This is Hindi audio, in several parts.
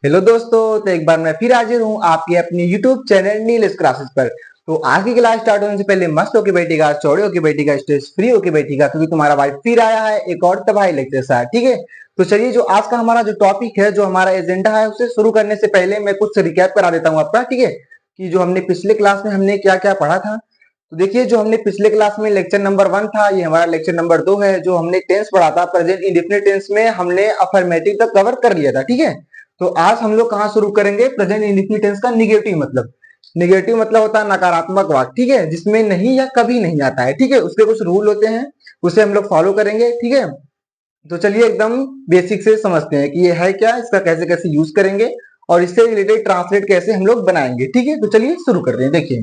हेलो दोस्तों, तो एक बार मैं फिर हाजिर हूँ आपके अपने YouTube चैनल नीलेश क्लासेस पर। तो आज की क्लास स्टार्ट होने से पहले मस्त होके बैठेगा, चौड़े होके बैठेगा, स्ट्रेस फ्री होके बैठेगा, क्योंकि तुम्हारा भाई फिर आया है एक और तबाही लेक्चर साथ। ठीक है, तो चलिए जो आज का हमारा जो टॉपिक है, जो हमारा एजेंडा है, उसे शुरू करने से पहले मैं कुछ रिकैप करा देता हूँ आपका। ठीक है, कि जो हमने पिछले क्लास में हमने क्या क्या पढ़ा था। तो देखिए, जो हमने पिछले क्लास में लेक्चर नंबर 1 था, ये हमारा लेक्चर नंबर 2 है। जो हमने टेंस पढ़ा था, प्रेजेंट इंडेफिनिट टेंस में हमने अफर्मेटिव तक कवर कर लिया था। ठीक है, तो आज हम लोग कहाँ शुरू करेंगे, प्रेजेंट इंडेफिनिट टेंस का निगेटिव मतलब। निगेटिव मतलब होता है नकारात्मक वाक्य। ठीक है, जिसमें नहीं या कभी नहीं आता है। ठीक है, उसके कुछ रूल होते हैं, उसे हम लोग फॉलो करेंगे। ठीक है, तो चलिए एकदम बेसिक से समझते हैं कि ये है क्या, इसका कैसे कैसे यूज करेंगे और इससे रिलेटेड ट्रांसलेट कैसे हम लोग बनाएंगे। ठीक है, तो चलिए शुरू करते हैं। देखिए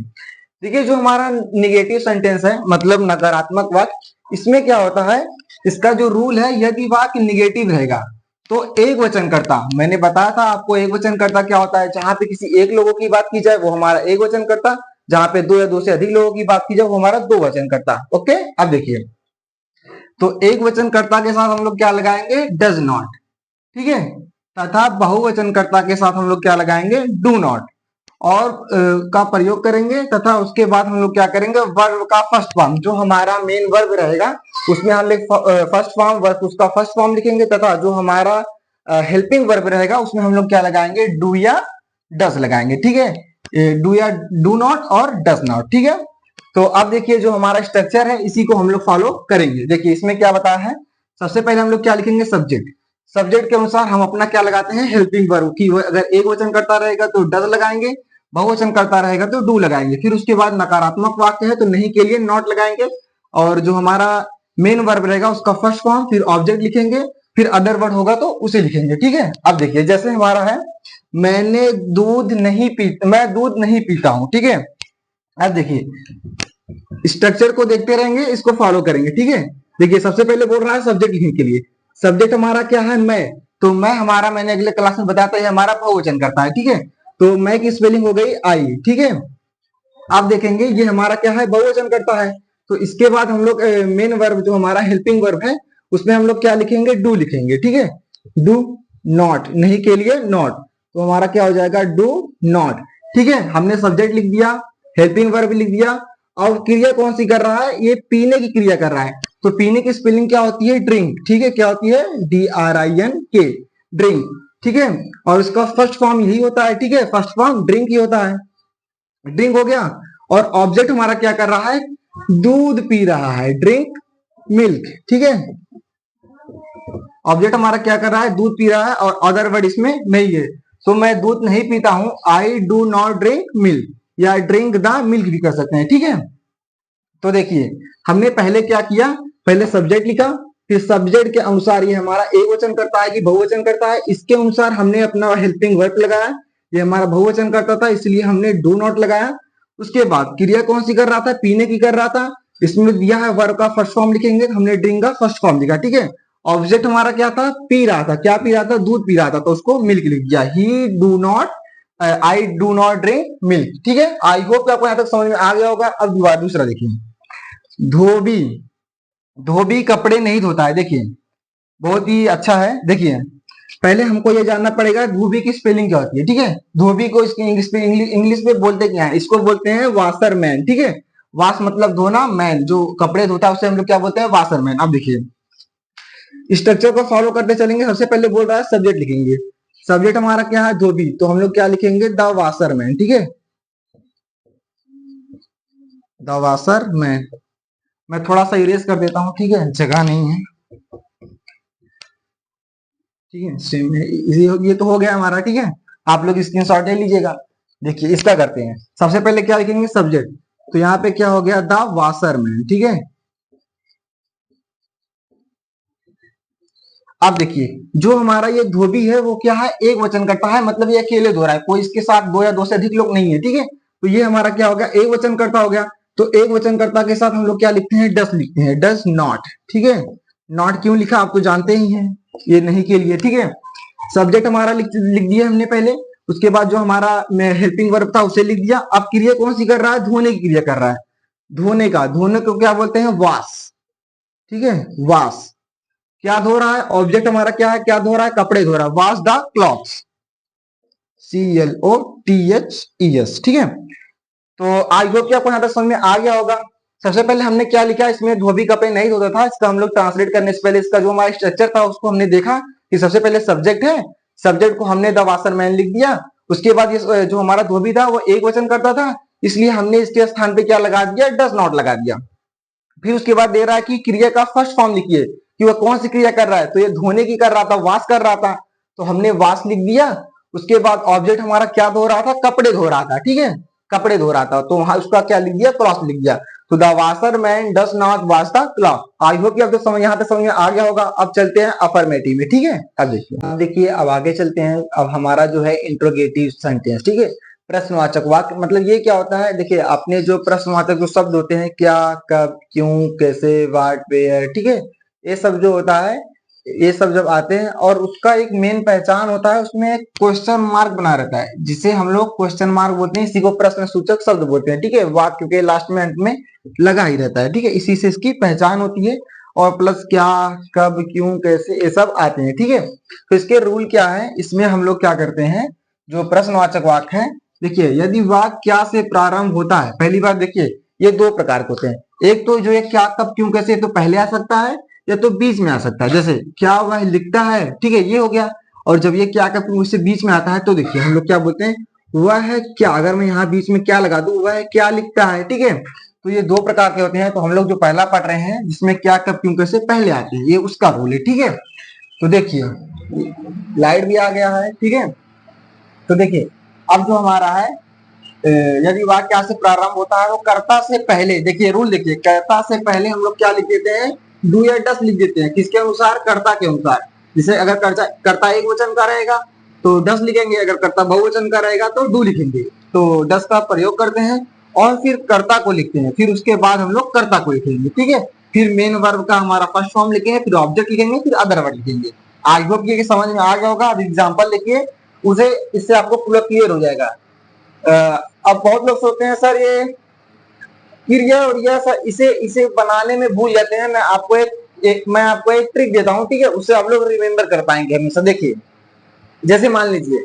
देखिए, जो हमारा निगेटिव सेंटेंस है, मतलब नकारात्मक वाक्य, इसमें क्या होता है, इसका जो रूल है, यदि वाक्य निगेटिव रहेगा तो एक वचन करता, मैंने बताया था आपको एक वचन करता क्या होता है। जहां पे किसी एक लोगों की बात की जाए वो हमारा एक वचन करता, जहां पे दो या दो से अधिक लोगों की बात की जाए वो हमारा दो वचन करता। ओके, अब देखिए, तो एक वचन कर्ता के साथ हम लोग क्या लगाएंगे, डज नॉट। ठीक है, तथा बहुवचन कर्ता के साथ हम लोग क्या लगाएंगे, डू नॉट। और का प्रयोग करेंगे, तथा उसके बाद हम लोग क्या करेंगे, वर्ब का फर्स्ट फॉर्म, जो हमारा मेन वर्ब रहेगा उसमें हम लोग फर्स्ट फॉर्म वर्ब उसका फर्स्ट फॉर्म लिखेंगे, तथा जो हमारा हेल्पिंग वर्ब रहेगा उसमें हम लोग क्या लगाएंगे, डू या डस लगाएंगे। ठीक है, डू या डू नॉट और डस नॉट। ठीक है, तो अब देखिए जो हमारा स्ट्रक्चर है इसी को हम लोग फॉलो करेंगे। देखिए इसमें क्या बताया है, सबसे पहले हम लोग क्या लिखेंगे, सब्जेक्ट। सब्जेक्ट के अनुसार हम अपना क्या लगाते हैं, हेल्पिंग वर्ब की। अगर एक वचन करता रहेगा तो डज लगाएंगे, बहुवचन करता रहेगा तो डू लगाएंगे। फिर उसके बाद नकारात्मक वाक्य है तो नहीं के लिए नॉट लगाएंगे, और जो हमारा मेन वर्ब रहेगा उसका फर्स्ट फॉर्म, फिर ऑब्जेक्ट लिखेंगे, फिर अदर वर्ड होगा तो उसे लिखेंगे। ठीक है, अब देखिए जैसे हमारा है, मैं दूध नहीं पीता हूं। ठीक है, अब देखिए स्ट्रक्चर को देखते रहेंगे, इसको फॉलो करेंगे। ठीक है, देखिए सबसे पहले बोल रहा है सब्जेक्ट लिखने के लिए। सब्जेक्ट हमारा क्या है, मैं। तो मैं हमारा, मैंने अगले क्लास में बताया था, ये हमारा बहुवचन करता है। ठीक है, तो मैं की स्पेलिंग हो गई आई। ठीक है, आप देखेंगे ये हमारा क्या है, बहुवचन करता है। तो इसके बाद हम लोग मेन वर्ब जो हमारा हेल्पिंग वर्ब है उसमें हम लोग क्या लिखेंगे, डू लिखेंगे। ठीक है, डू नॉट, नहीं के लिए नॉट, तो हमारा क्या हो जाएगा, डू नॉट। ठीक है, हमने सब्जेक्ट लिख दिया, हेल्पिंग वर्ब लिख दिया। और क्रिया कौन सी कर रहा है, ये पीने की क्रिया कर रहा है। तो पीने की स्पेलिंग क्या होती है, ड्रिंक। ठीक है, क्या होती है, DRINK, ड्रिंक। ठीक है, और उसका फर्स्ट फॉर्म यही होता है। ठीक है, फर्स्ट फॉर्म ड्रिंक ही होता है। ड्रिंक हो गया, और ऑब्जेक्ट हमारा क्या कर रहा है, दूध पी रहा है, ड्रिंक मिल्क। ठीक है, ऑब्जेक्ट हमारा क्या कर रहा है, दूध पी रहा है, और अदर वर्ड इसमें नहीं है। तो मैं दूध नहीं पीता हूं, I do not drink milk, या ड्रिंक द मिल्क भी कर सकते हैं। ठीक है, तो देखिए हमने पहले क्या किया, पहले सब्जेक्ट लिखा, फिर सब्जेक्ट के अनुसार ये हमारा एक वचन करता है कि बहुवचन करता है, इसके अनुसार हमने अपना हेल्पिंग वर्ब लगाया। ये हमारा बहुवचन करता था इसलिए हमने डू नॉट लगाया। उसके बाद क्रिया कौन सी कर रहा था, पीने की कर रहा था। इसमें दिया है वर्ब का फर्स्ट फॉर्म लिखेंगे, हमने ड्रिंक का फर्स्ट फॉर्म लिखा। ठीक है, ऑब्जेक्ट हमारा क्या था, पी रहा था, क्या पी रहा था, दूध पी रहा था, तो उसको मिल्क लिख दिया, ही do not, I do not drink milk. ठीक है, आई होप आपको यहाँ तक समझ में आ गया होगा। अब दूसरा देखिए, धोबी। धोबी कपड़े नहीं धोता है। देखिए बहुत ही अच्छा है। देखिए पहले हमको ये जानना पड़ेगा धोबी की स्पेलिंग क्या होती है। ठीक है, धोबी को इसकी इंग्लिश में बोलते क्या है, इसको बोलते हैं वाशर मैन। ठीक है, वाश मतलब धोना, मैन जो कपड़े धोता है उसे हम लोग क्या बोलते हैं, वाशर मैन। अब देखिए स्ट्रक्चर को फॉलो करते चलेंगे। सबसे पहले बोल रहा है सब्जेक्ट लिखेंगे, सब्जेक्ट हमारा क्या है, धोबी, तो हम लोग क्या लिखेंगे, द वाशर मैन। ठीक है, द वाशर मैन। मैं थोड़ा सा इरेज कर देता हूँ, ठीक है, जगह नहीं है। ठीक है, ये तो हो गया हमारा। ठीक है, आप लोग स्क्रीनशॉट ले लीजिएगा। देखिए इसका करते हैं, सबसे पहले क्या लिखेंगे, सब्जेक्ट। तो यहाँ पे क्या हो गया, द वाशरमैन। ठीक है, अब देखिए जो हमारा ये धोबी है वो क्या है, एक वचन करता है, मतलब ये अकेले धो रहा है, कोई इसके साथ दो या दो से अधिक लोग नहीं है। ठीक है, तो ये हमारा क्या हो गया, एक वचन करता हो गया। तो एक वचन कर्ता के साथ हम लोग क्या लिखते हैं, डस लिखते हैं, डस नॉट। ठीक है, नॉट क्यों लिखा आप तो जानते ही हैं, ये नहीं के लिए। ठीक है, सब्जेक्ट हमारा लिख दिया हमने पहले, उसके बाद जो हमारा हेल्पिंग वर्ब था उसे लिख दिया। अब क्रिया कौन सी कर रहा है, धोने की क्रिया कर रहा है, धोने का, धोने को क्या बोलते हैं, वाश। ठीक है, वाश, क्या धो रहा है, ऑब्जेक्ट हमारा क्या है, क्या धो रहा है, कपड़े धो रहा है, वॉश द क्लॉथ्स। CLOTHES, ठीक है। तो आई होप कि आपको यहाँ तक समझ में आ गया होगा। सबसे पहले हमने क्या लिखा, इसमें धोबी कपड़े नहीं धोता था, इसका हम लोग ट्रांसलेट करने से पहले इसका जो हमारा स्ट्रक्चर था उसको हमने देखा कि सबसे पहले सब्जेक्ट है, सब्जेक्ट को हमने द वाशरमैन लिख दिया। उसके बाद ये जो हमारा धोबी था वो एक वचन करता था, इसलिए हमने इसके स्थान पे क्या लगा दिया, डज नॉट लगा दिया। फिर उसके बाद दे रहा है कि क्रिया का फर्स्ट फॉर्म लिखिए कि वह कौन सी क्रिया कर रहा है, तो ये धोने की कर रहा था, वाश कर रहा था, तो हमने वाश लिख दिया। उसके बाद ऑब्जेक्ट हमारा क्या धो रहा था, कपड़े धो रहा था, ठीक है, कपड़े धो रहा था, तो वहां उसका क्या लिख दिया, क्लॉथ लिख दिया। तो the washerman does not wash the cloth. I hope कि आपको समझ यहाँ तक समझ में आ गया होगा। अब चलते हैं अफर्मेटिव में, ठीक है। अब देखिए अब आगे चलते हैं। अब हमारा जो है इंट्रोगेटिव सेंटेंस, ठीक है, प्रश्नवाचक वाक्य। मतलब ये क्या होता है, देखिए अपने जो प्रश्नवाचक जो शब्द होते हैं, क्या, कब, क्यों, कैसे, व्हाट, वेयर, ठीक है, ये सब जो होता है, ये सब जब आते हैं और उसका एक मेन पहचान होता है, उसमें एक क्वेश्चन मार्क बना रहता है, जिसे हम लोग क्वेश्चन मार्क बोलते हैं, इसी को प्रश्न सूचक शब्द बोलते हैं, ठीक है। वाक्य के लास्ट में, अंत में लगा ही रहता है, ठीक है, इसी से इसकी पहचान होती है। और प्लस क्या, कब, क्यों, कैसे, ये सब आते हैं, ठीक है। तो इसके रूल क्या है, इसमें हम लोग क्या करते हैं, जो प्रश्नवाचक वाक्य है, देखिए यदि वाक्य क्या से प्रारंभ होता है, पहली बात देखिए ये दो प्रकार के होते हैं। एक तो जो है क्या, कब, क्यों, कैसे, तो पहले आ सकता है या तो बीच में आ सकता है। जैसे क्या वह लिखता है, ठीक है, ये हो गया। और जब ये क्या, कब, क्यों उससे बीच में आता है तो देखिए हम लोग क्या बोलते हैं, वह है क्या। अगर मैं यहाँ बीच में क्या लगा दूं, वह है क्या लिखता है, ठीक है। तो ये दो प्रकार के होते हैं। तो हम लोग जो पहला पढ़ रहे हैं जिसमें क्या, कब, क्यों, कैसे पहले आते हैं, ये उसका रूल है, ठीक है। तो देखिए लाइट भी आ गया है, ठीक है। तो देखिए अब जो हमारा है, यदि वाक्य क्या से प्रारंभ होता है, वो कर्ता से पहले, देखिए रूल देखिए, कर्ता से पहले हम लोग क्या लिख देते हैं, डू या डस लिख देते हैं। किसके अनुसार, कर्ता के अनुसार। जैसे अगर कर्ता एक वचन का रहेगा तो डस लिखेंगे, अगर कर्ता बहुवचन का रहेगा तो डू लिखेंगे। तो डस का प्रयोग करते हैं और फिर कर्ता को लिखते हैं, फिर उसके बाद हम लोग कर्ता को लिखेंगे, ठीक है। फिर मेन वर्ब का हमारा फर्स्ट फॉर्म लिखेंगे, फिर ऑब्जेक्ट लिखेंगे, फिर अदर वर्ड लिखेंगे। आई होप ये समझ में आ गया होगा। अब एग्जाम्पल लिखिए, उसे इससे आपको पूरा क्लियर हो जाएगा। अब बहुत लोग सोचते हैं सर ये क्रिया और यह सर इसे इसे बनाने में भूल जाते हैं। मैं आपको एक ट्रिक देता हूँ, ठीक है, उससे आप लोग रिमेम्बर कर पाएंगे हमेशा। देखिए जैसे मान लीजिए,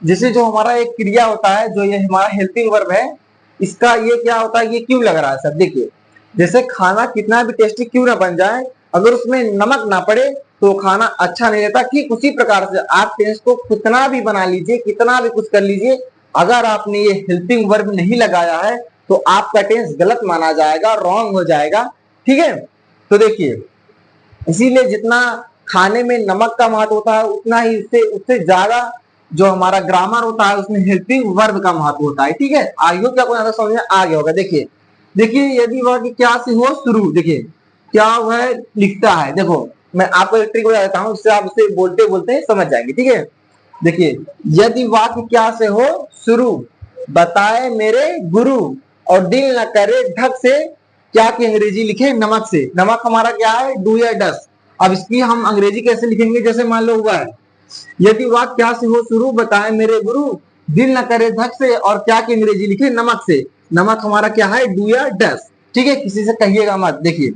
जैसे जो हमारा एक क्रिया होता है, जो ये हमारा हेल्पिंग वर्ब है, इसका ये क्या होता है, ये क्यों लग रहा है सर। देखिए जैसे खाना कितना भी टेस्टी क्यों ना बन जाए, अगर उसमें नमक ना पड़े तो खाना अच्छा नहीं रहता। ठीक उसी प्रकार से आप टेंस को कितना भी बना लीजिए, कितना भी कुछ कर लीजिए, अगर आपने ये हेल्पिंग वर्ब नहीं लगाया है तो आपका टेंस गलत माना जाएगा, रॉन्ग हो जाएगा, ठीक है। तो देखिए इसीलिए जितना खाने में नमक का महत्व होता है, उतना ही उससे उससे ज्यादा जो हमारा ग्रामर होता है उसमें हेल्पिंग वर्ब का महत्व होता है, ठीक है। आई होप कि आपको यहाँ समझ में आ गया होगा। देखिए देखिए यदि वह क्या से हो शुरू, देखिए क्या वह लिखता है, देखो मैं आपको एक ट्रिक बता देता हूँ, उससे आप उसे बोलते बोलते समझ जाएंगे, ठीक है। देखिए यदि वाक्य क्या से हो शुरू, बताए मेरे गुरु, और दिल न करे ढक से, क्या की अंग्रेजी लिखे नमक से। नमक हमारा क्या है, डू या डस। अब इसकी हम अंग्रेजी कैसे लिखेंगे, जैसे मान लो हुआ है, यदि वाक्य क्या से हो शुरू, बताए मेरे गुरु, दिल न करे धक से, और क्या की अंग्रेजी लिखे नमक से। नमक हमारा क्या है, डू या डस, ठीक है, किसी से कहिएगा मत। देखिए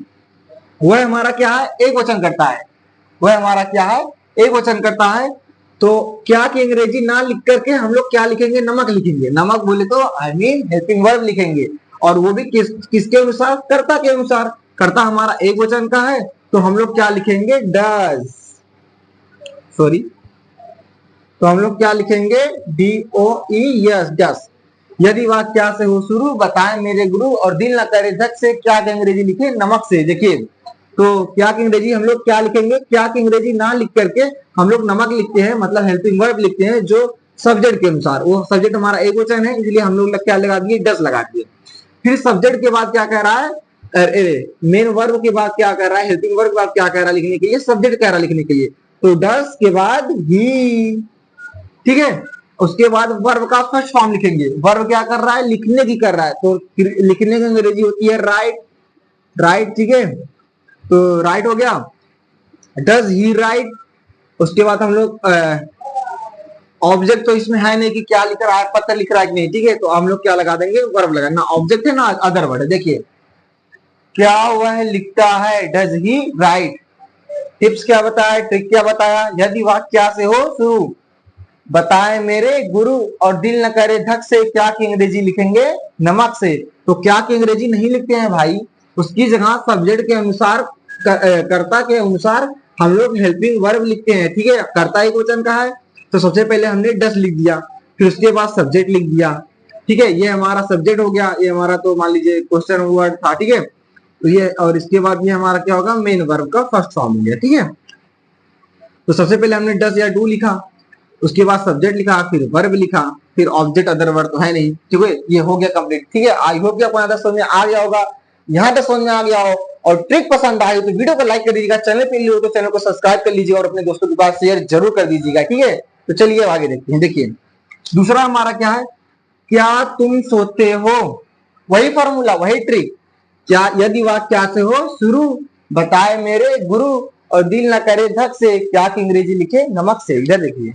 वह हमारा क्या है, एक वचन करता है, वह हमारा क्या है, एक वचन करता है। तो क्या की अंग्रेजी ना लिख करके हम लोग क्या लिखेंगे, नमक लिखेंगे। नमक बोले तो आई मीन हेल्पिंग वर्ब लिखेंगे, और वो भी किसके अनुसार, कर्ता के अनुसार। कर्ता हमारा एक वचन का है तो हम लोग क्या लिखेंगे, डज, सॉरी, तो हम लोग क्या लिखेंगे, डी ओ ई, यस, डस। यदि वाक्य क्या से हो शुरू, बताएं मेरे गुरु, और दिल न करे धक से, क्या की अंग्रेजी लिखे नमक से। देखिए तो क्या की अंग्रेजी हम लोग क्या लिखेंगे, क्या की अंग्रेजी ना लिख करके हम लोग नमक लिखते हैं, मतलब हेल्पिंग वर्ब लिखते हैं जो सब्जेक्ट के अनुसार। वो सब्जेक्ट हमारा एक वचन है, इसलिए हम लोग क्या लगा दिए, डस लगा दिए। फिर सब्जेक्ट के बाद क्या कह रहा है, मेन वर्ब के बाद क्या कर रहा है, हेल्पिंग वर्ब के बाद क्या कह रहा है लिखने के लिए, सब्जेक्ट कह रहा है लिखने के लिए। तो डस के बाद ही, ठीक है। उसके बाद वर्ब का फर्स्ट फॉर्म लिखेंगे। वर्ब क्या कर रहा है, लिखने की कर रहा है, तो लिखने की अंग्रेजी होती है राइट, राइट, ठीक है। तो राइट हो गया, डज ही राइट। उसके बाद हम लोग ऑब्जेक्ट तो इसमें है नहीं कि क्या लिख रहा है, पत्र लिख रहा है कि नहीं, ठीक है, तो हम लोग क्या लगा देंगे, वर्ब लगा, ना ऑब्जेक्ट है ना अदर वर्ड है। देखिए क्या वह लिखता है, डज ही राइट। टिप्स क्या बताया, ट्रिक क्या बताया, यदि वाक्य क्या से हो शुरू, बताए मेरे गुरु और दिल न करे धक से, क्या की अंग्रेजी लिखेंगे नमक से। तो क्या की अंग्रेजी नहीं लिखते हैं भाई, उसकी जगह सब्जेक्ट के अनुसार कर्ता के अनुसार हम लोग हेल्पिंग वर्ब लिखते हैं। ठीक है, कर्ता एक वचन का है तो सबसे पहले हमने डस लिख दिया, फिर उसके बाद सब्जेक्ट लिख दिया। ठीक है, ये हमारा सब्जेक्ट हो गया, ये हमारा तो मान लीजिए क्वेश्चन वर्ड था। ठीक है, तो ये और इसके बाद ये हमारा क्या होगा, मेन वर्ब का फर्स्ट फॉर्म हो गया। ठीक है, तो सबसे पहले हमने डस या डू लिखा, उसके बाद सब्जेक्ट लिखा, फिर वर्ब लिखा, फिर ऑब्जेक्ट अदर वर्ब तो है नहीं। ठीक है, ये हो गया कंप्लीट। ठीक है, आई होप कि आपको यहाँ तक समझ में आ गया होगा, यहाँ तक समझ में आ गया हो और ट्रिक पसंद आई तो वीडियो को लाइक कर दीजिएगा, चैनल पे हो तो चैनल को सब्सक्राइब कर लीजिएगा और अपने दोस्तों के पास शेयर जरूर कर दीजिएगा। ठीक है, तो चलिए आगे देखते हैं। देखिए दूसरा हमारा क्या है, क्या तुम सोते हो, वही फॉर्मूला वही ट्रिक। क्या यदि वाक्य क्या से हो शुरू, बताए मेरे गुरु और दिल न करे धक से, क्या की अंग्रेजी लिखे नमक से। इधर देखिए,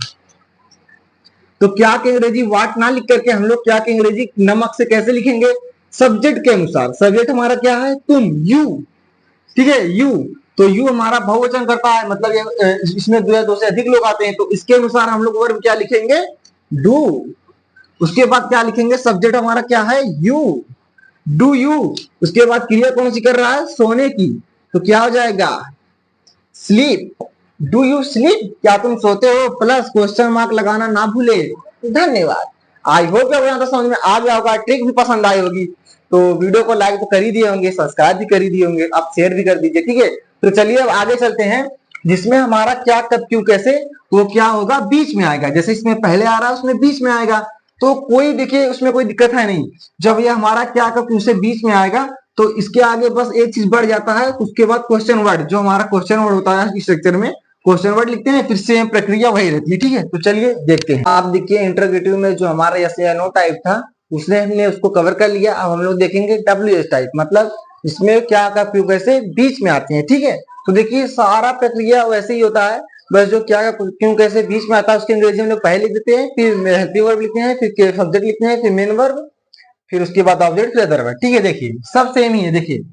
तो क्या की अंग्रेजी वाट ना लिख करके हम लोग क्या की अंग्रेजी नमक से कैसे लिखेंगे, सब्जेक्ट के अनुसार। सब्जेक्ट हमारा क्या है, तुम, यू। ठीक है, यू, तो यू हमारा बहुवचन करता है, मतलब ये इसमें दो या दो से अधिक लोग आते हैं, तो इसके अनुसार हम लोग वर्ब क्या लिखेंगे, डू। उसके बाद क्या लिखेंगे, सब्जेक्ट हमारा क्या है, यू, डू यू। उसके बाद क्रिया कौन सी कर रहा है, सोने की, तो क्या हो जाएगा, स्लीप। डू यू स्लीप, क्या तुम सोते हो, प्लस क्वेश्चन मार्क लगाना ना भूले। धन्यवाद। आई होप आपको यहाँ तक समझ में आ गया होगा, ट्रिक भी पसंद आई होगी। तो वीडियो को लाइक तो कर ही दिए होंगे, सब्सक्राइब भी कर ही दिए होंगे, आप शेयर भी कर दीजिए। ठीक है, तो चलिए अब आगे चलते हैं, जिसमें हमारा क्या कब क्यों कैसे, वो क्या होगा बीच में आएगा। जैसे इसमें पहले आ रहा है उसमें बीच में आएगा, तो कोई देखिए उसमें कोई दिक्कत है नहीं। जब ये हमारा क्या कब क्यों से बीच में आएगा तो इसके आगे बस एक चीज बढ़ जाता है, उसके बाद क्वेश्चन वर्ड, जो हमारा क्वेश्चन वर्ड होता है इस सेक्शन में क्वेश्चन वर्ड लिखते हैं, फिर सेम प्रक्रिया वही रहती है। ठीक है, तो चलिए देखते हैं। आप देखिए इंटरोगेटिव में जो हमारा यस या नो टाइप था उसने हमने उसको कवर कर लिया। अब हम लोग देखेंगे WH टाइप, मतलब इसमें क्या का क्यों कैसे बीच में आते हैं। ठीक है, तो देखिए सारा प्रक्रिया वैसे ही होता है, बस जो क्या का क्यों कैसे बीच में आता है उसके अंग्रेजी हम लोग पहले लिख देते हैं, फिर हेल्पिंग वर्ब लिखते हैं, फिर सब्जेक्ट लिखते हैं, फिर मेन वर्ब, फिर उसके बाद ऑब्जेक्ट, फिर अदर वर्ब। ठीक है, देखिए सब सेम ही है। देखिए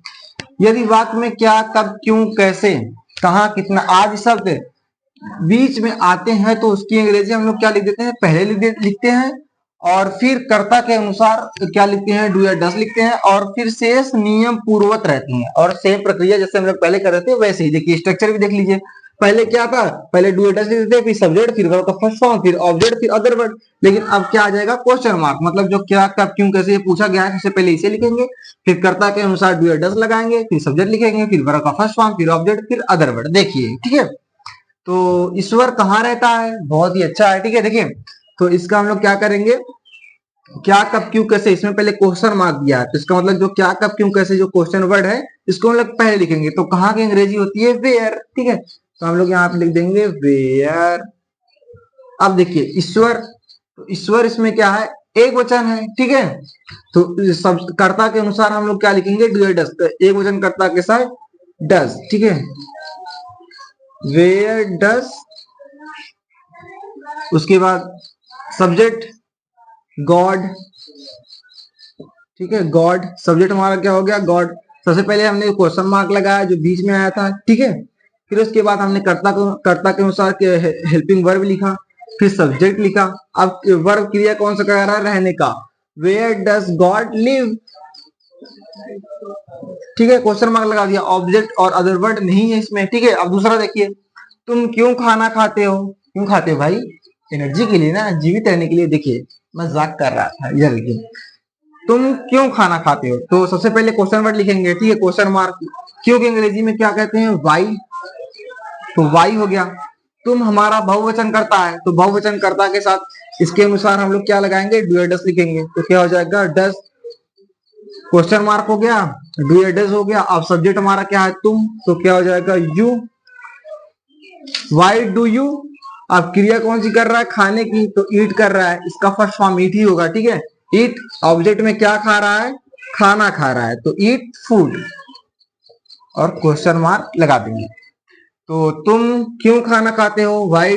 यदि वाक्य में क्या कब क्यों कैसे कहाँ कितना आदि शब्द बीच में आते हैं तो उसकी अंग्रेजी हम लोग क्या लिख देते हैं, पहले लिखते हैं और फिर कर्ता के अनुसार क्या लिखते हैं, डू या डस लिखते हैं और फिर शेष नियम पूर्ववत रहती हैं और सेम प्रक्रिया जैसे हम लोग पहले कर रहे थे वैसे ही। देखिए स्ट्रक्चर भी देख लीजिए, पहले क्या था, पहले डू या डस लिख देते, फिर सब्जेक्ट, फिर वर्ब का फर्स्ट फॉर्म, फिर ऑब्जेक्ट, फिर अदर वर्ड। लेकिन अब क्या आ जाएगा, क्वेश्चन मार्क, मतलब जो क्या कब क्यों कैसे पूछा गया है सबसे पहले इसे लिखेंगे, फिर कर्ता के अनुसार डू या डस लगाएंगे, फिर सब्जेक्ट लिखेंगे, फिर वर्ब का फर्स्ट फॉर्म, फिर ऑब्जेक्ट, फिर अदर वर्ड। देखिए ठीक है, तो ईश्वर कहाँ रहता है, बहुत ही अच्छा है। ठीक है, देखिए तो इसका हम लोग क्या करेंगे, क्या कब क्यों कैसे, इसमें पहले क्वेश्चन मार्क दिया है तो इसका मतलब जो क्या कब क्यों कैसे जो क्वेश्चन वर्ड है इसको हम लोग पहले लिखेंगे, तो कहाँ की अंग्रेजी होती है, वेयर। ठीक है, तो हम लोग यहाँ पे लिख देंगे वेयर। अब देखिए ईश्वर, तो ईश्वर इसमें क्या है, एक वचन है। ठीक है, तो सब कर्ता के अनुसार हम लोग क्या लिखेंगे, डू या डस, तो एक वचन कर्ता के साथ डस। ठीक है, वेयर डस, उसके बाद सब्जेक्ट गॉड। ठीक है, गॉड, सब्जेक्ट हमारा क्या हो गया, गॉड। सबसे पहले हमने क्वेश्चन मार्क लगाया जो बीच में आया था। ठीक है, फिर उसके बाद हमने कर्ता के अनुसार हेल्पिंग वर्ब लिखा, फिर सब्जेक्ट लिखा। अब वर्ब क्रिया कौन सा कर रहा है, रहने का, वेयर डस गॉड लिव। ठीक है, क्वेश्चन मार्क लगा दिया, ऑब्जेक्ट और अदर वर्ड नहीं है इसमें। ठीक है, अब दूसरा देखिए, तुम क्यों खाना खाते हो, क्यों खाते हो भाई, एनर्जी के लिए ना, जीवित रहने के लिए। देखिए मजाक कर रहा था, इधर देखिए, तुम क्यों खाना खाते हो, तो सबसे पहले क्वेश्चन वर्ड लिखेंगे। ठीक है, क्वेश्चन मार्क, क्यों की अंग्रेजी में क्या कहते हैं, वाई, तो वाई हो गया। तुम हमारा बहुवचन करता है, तो बहुवचन करता के साथ इसके अनुसार हम लोग क्या लगाएंगे, डू या डस लिखेंगे, तो क्या हो जाएगा, डस, क्वेश्चन मार्क हो गया, डू या डस हो गया। अब सब्जेक्ट हमारा क्या है, तुम, तो क्या हो जाएगा, यू, वाई डू यू। अब क्रिया कौन सी कर रहा है, खाने की, तो ईट कर रहा है, इसका फर्स्ट फॉर्म ईट ही होगा। ठीक है, ईट, ऑब्जेक्ट में क्या खा रहा है, खाना खा रहा है, तो ईट फूड और क्वेश्चन मार्क लगा देंगे। तो तुम क्यों खाना खाते हो, why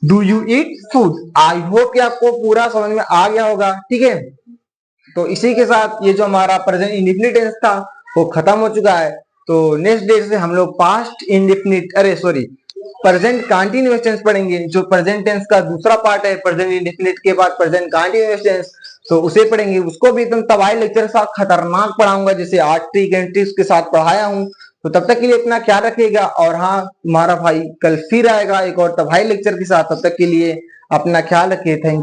do you eat food. I hope कि आपको पूरा समझ में आ गया होगा। ठीक है, तो इसी के साथ ये जो हमारा प्रेजेंट इंडेफिनिट टेंस था वो खत्म हो चुका है। तो नेक्स्ट डे से हम लोग पास्ट इंडेफिनिट, अरे सॉरी, प्रेजेंट कंटिन्यूअस टेंस पढ़ेंगे, जो प्रेजेंट टेंस का दूसरा पार्ट है, प्रेजेंट इंडेफिनिट के बाद प्रेजेंट कंटिन्यूअस टेंस, तो उसे पढ़ेंगे। उसको भी एकदम तबाही लेक्चर सा खतरनाक पढ़ाऊंगा, जैसे 8 ट्रिक एंड ट्रिक्स के साथ पढ़ाया हूं। तो तब तक के लिए अपना ख्याल रखिएगा, और हाँ, हमारा भाई कल फिर आएगा एक और तबाही लेक्चर के साथ। तब तक के लिए अपना ख्याल रखिए। थैंक